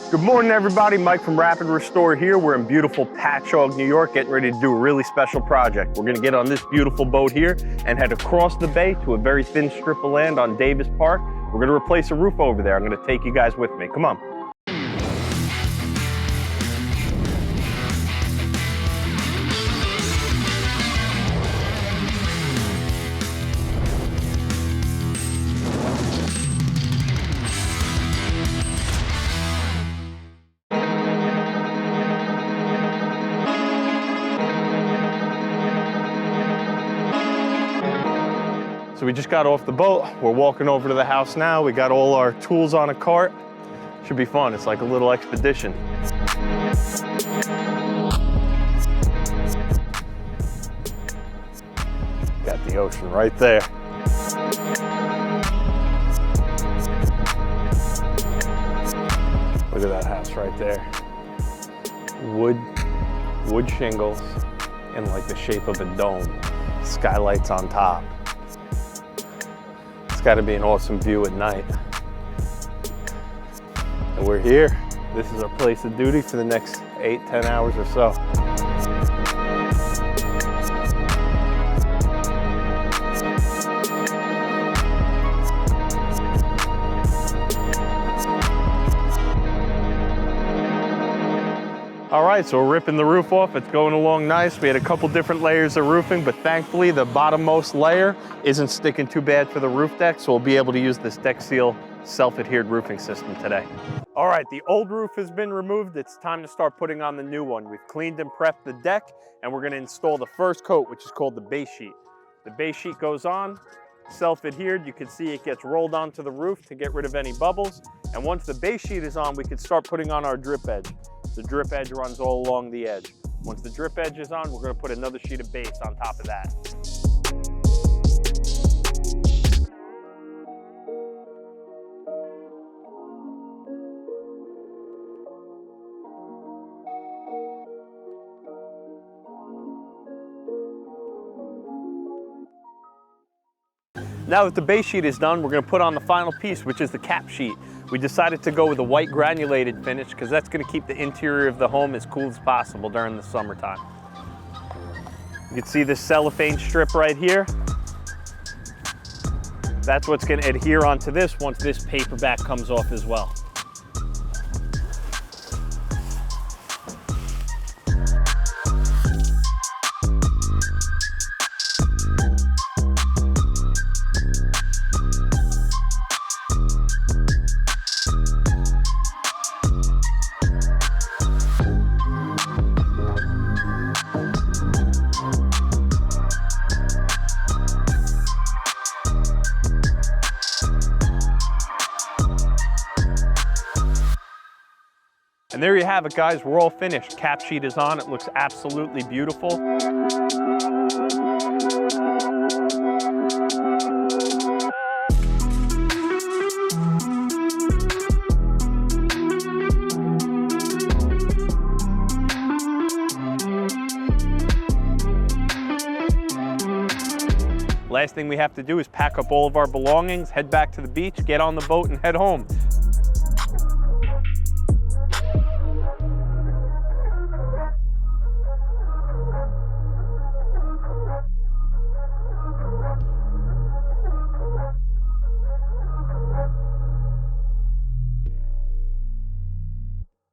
Good morning, everybody. Mike from Rapid Restore here. We're in beautiful Patchogue, New York, getting ready to do a really special project. We're going to get on this beautiful boat here and head across the bay to a very thin strip of land on Davis Park. We're going to replace a roof over there. I'm going to take you guys with me. Come on. So we just got off the boat. We're walking over to the house now. We got all our tools on a cart. Should be fun. It's like a little expedition. Got the ocean right there. Look at that house right there. Wood shingles in like the shape of a dome. Skylights on top. Got to be an awesome view at night. And we're here. This is our place of duty for the next 8-10 hours or so. All right, so we're ripping the roof off. It's going along nice. We had a couple different layers of roofing, but thankfully the bottommost layer isn't sticking too bad for the roof deck, so we'll be able to use this Deck Seal Self-Adhered Roofing System today. All right, the old roof has been removed. It's time to start putting on the new one. We've cleaned and prepped the deck, and we're gonna install the first coat, which is called the base sheet. The base sheet goes on, self-adhered. You can see it gets rolled onto the roof to get rid of any bubbles. And once the base sheet is on, we can start putting on our drip edge. The drip edge runs all along the edge. Once the drip edge is on, we're going to put another sheet of base on top of that. Now that the base sheet is done, we're going to put on the final piece, which is the cap sheet. We decided to go with a white granulated finish because that's going to keep the interior of the home as cool as possible during the summertime. You can see this cellophane strip right here. That's what's going to adhere onto this once this paperback comes off as well. And there you have it, guys. We're all finished. Cap sheet is on. It looks absolutely beautiful. Last thing we have to do is pack up all of our belongings, head back to the beach, get on the boat, and head home.